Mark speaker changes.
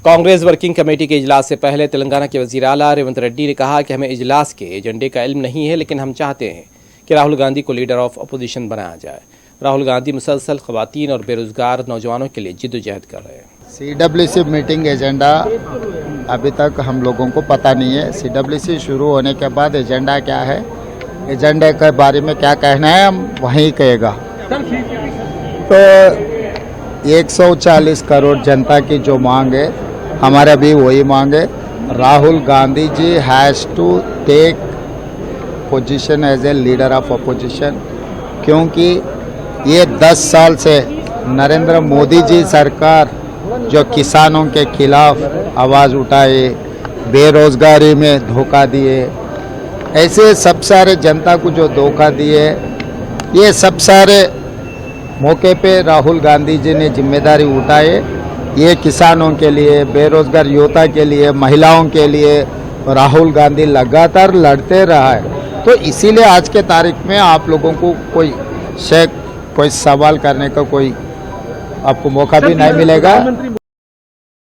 Speaker 1: Congress working committee के इजलास से पहले तेलंगाना के वजीर आला रेवंत रेड्डी ने कहा कि हमें इजलास के एजेंडे का इल्म नहीं है, लेकिन हम चाहते हैं कि राहुल गांधी को लीडर ऑफ अपोजिशन बनाया जाए। राहुल गांधी मुसलसल खवातीन और बेरोजगार नौजवानों के लिए जिद्दोजहद कर रहे हैं।
Speaker 2: CWC मीटिंग एजेंडा अभी तक हम लोगों को पता नहीं है। CWC शुरू होने के बाद एजेंडा क्या है, एजेंडे के बारे में क्या कहना है, हम वहीं कहेगा। तो 140 करोड़ जनता की जो मांग है, हमारा भी वही मांग है। Rahul Gandhi ji has to take position as a leader of opposition, क्योंकि ये 10 साल से नरेंद्र मोदी जी सरकार जो किसानों के खिलाफ आवाज़ उठाए, बेरोजगारी में धोखा दिए, ऐसे सब सारे जनता को जो धोखा दिए, ये सब सारे मौके पे राहुल गांधी जी ने जिम्मेदारी उठाए। ये किसानों के लिए, बेरोजगार युवता के लिए, महिलाओं के लिए राहुल गांधी लगातार लड़ते रहा है। तो इसीलिए आज के तारीख में आप लोगों को कोई सवाल करने का कोई आपको मौका भी नहीं मिलेगा।